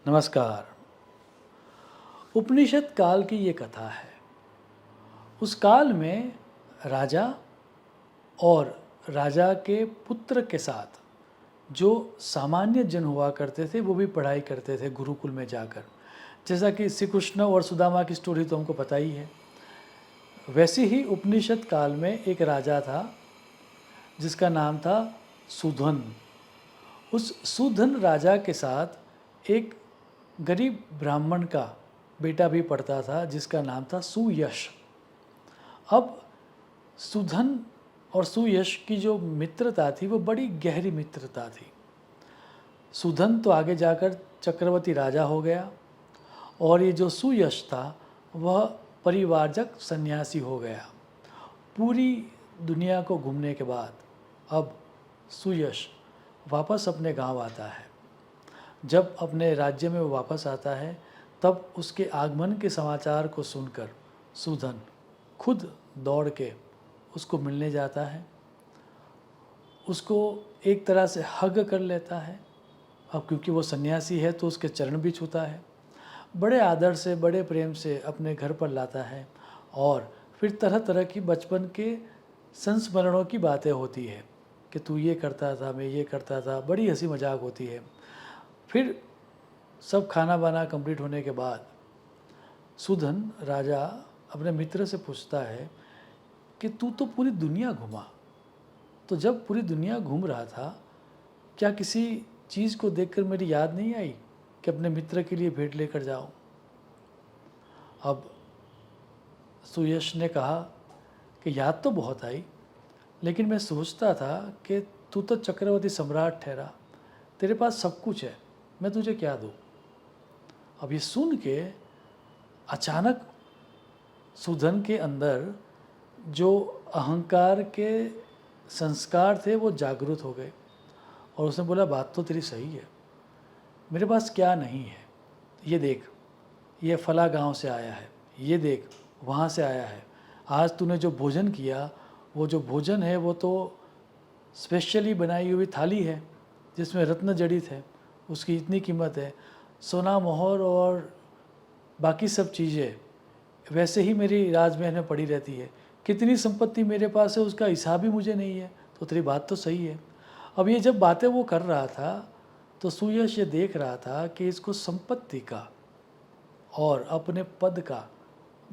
नमस्कार। उपनिषद काल की ये कथा है। उस काल में राजा और राजा के पुत्र के साथ जो सामान्य जन हुआ करते थे वो भी पढ़ाई करते थे गुरुकुल में जाकर। जैसा कि श्री कृष्ण और सुदामा की स्टोरी तो हमको पता ही है। वैसे ही उपनिषद काल में एक राजा था जिसका नाम था सुधन। उस सुधन राजा के साथ एक गरीब ब्राह्मण का बेटा भी पढ़ता था जिसका नाम था सुयश। अब सुधन और सुयश की जो मित्रता थी वो बड़ी गहरी मित्रता थी। सुधन तो आगे जाकर चक्रवर्ती राजा हो गया और ये जो सुयश था वह परिवारजक सन्यासी हो गया। पूरी दुनिया को घूमने के बाद अब सुयश वापस अपने गांव आता है। जब अपने राज्य में वो वापस आता है तब उसके आगमन के समाचार को सुनकर सुधन खुद दौड़ के उसको मिलने जाता है। उसको एक तरह से हग कर लेता है। अब क्योंकि वो सन्यासी है तो उसके चरण भी छूता है। बड़े आदर से बड़े प्रेम से अपने घर पर लाता है और फिर तरह तरह की बचपन के संस्मरणों की बातें होती है कि तू ये करता था, मैं ये करता था। बड़ी हंसी मजाक होती है। फिर सब खाना वाना कंप्लीट होने के बाद सुधन राजा अपने मित्र से पूछता है कि तू तो पूरी दुनिया घूमा, तो जब पूरी दुनिया घूम रहा था क्या किसी चीज़ को देखकर मेरी याद नहीं आई कि अपने मित्र के लिए भेंट लेकर जाऊं? अब सुयश ने कहा कि याद तो बहुत आई, लेकिन मैं सोचता था कि तू तो चक्रवर्ती सम्राट ठहरा, तेरे पास सब कुछ है, मैं तुझे क्या दूँ? अब ये सुन के अचानक सुधन के अंदर जो अहंकार के संस्कार थे वो जागृत हो गए और उसने बोला बात तो तेरी सही है, मेरे पास क्या नहीं है। ये देख, ये फला गांव से आया है, ये देख वहाँ से आया है। आज तूने जो भोजन किया वो जो भोजन है वो तो स्पेशली बनाई हुई थाली है जिसमें रत्न जड़ित है, उसकी इतनी कीमत है। सोना मोहर और बाकी सब चीज़ें वैसे ही मेरी राजमहल में पड़ी रहती है। कितनी संपत्ति मेरे पास है उसका हिसाब ही मुझे नहीं है। तो तेरी बात तो सही है। अब ये जब बातें वो कर रहा था तो सुयश ये देख रहा था कि इसको संपत्ति का और अपने पद का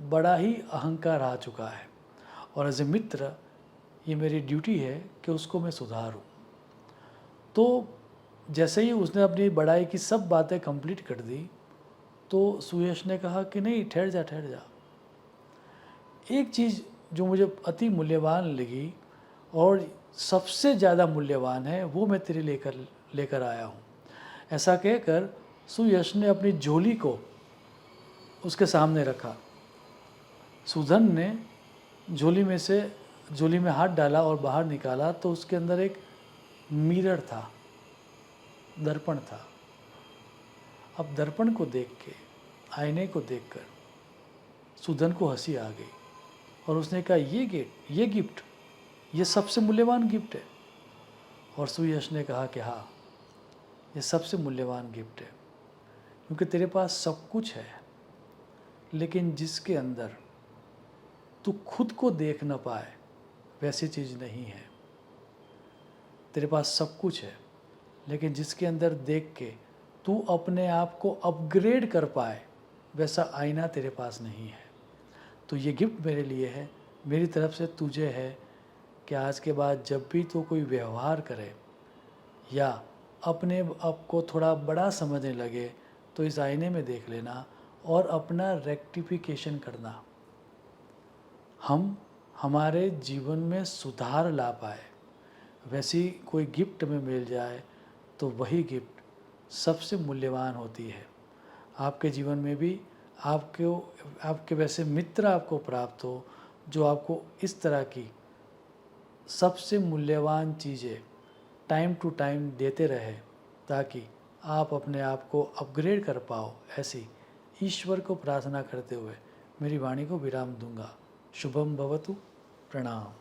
बड़ा ही अहंकार आ चुका है और एज ए मित्र ये मेरी ड्यूटी है कि उसको मैं सुधारूं। तो जैसे ही उसने अपनी बड़ाई की सब बातें कंप्लीट कर दी तो सुयश ने कहा कि नहीं, ठहर जा ठहर जा। एक चीज़ जो मुझे अति मूल्यवान लगी और सबसे ज़्यादा मूल्यवान है वो मैं तेरे लेकर आया हूँ। ऐसा कहकर सुयश ने अपनी झोली को उसके सामने रखा। सुधन ने झोली में हाथ डाला और बाहर निकाला तो उसके अंदर एक मिरर था, दर्पण था। अब दर्पण को देख के, आईने को देखकर सुधन को हंसी आ गई और उसने कहा ये गिफ्ट ये सबसे मूल्यवान गिफ्ट है। और सुयश ने कहा कि हाँ, ये सबसे मूल्यवान गिफ्ट है क्योंकि तेरे पास सब कुछ है लेकिन जिसके अंदर तू खुद को देख न पाए वैसी चीज़ नहीं है। तेरे पास सब कुछ है लेकिन जिसके अंदर देख के तू अपने आप को अपग्रेड कर पाए वैसा आईना तेरे पास नहीं है। तो ये गिफ्ट मेरे लिए है, मेरी तरफ से तुझे है कि आज के बाद जब भी तू कोई व्यवहार करे या अपने आप को थोड़ा बड़ा समझने लगे तो इस आईने में देख लेना और अपना रेक्टिफिकेशन करना। हम हमारे जीवन में सुधार ला पाए वैसी कोई गिफ्ट में मिल जाए तो वही गिफ्ट सबसे मूल्यवान होती है। आपके जीवन में भी आपके वैसे मित्र आपको प्राप्त हो जो आपको इस तरह की सबसे मूल्यवान चीज़ें टाइम टू टाइम देते रहे ताकि आप अपने आप को अपग्रेड कर पाओ। ऐसी ईश्वर को प्रार्थना करते हुए मेरी वाणी को विराम दूंगा। शुभम भवतु। प्रणाम।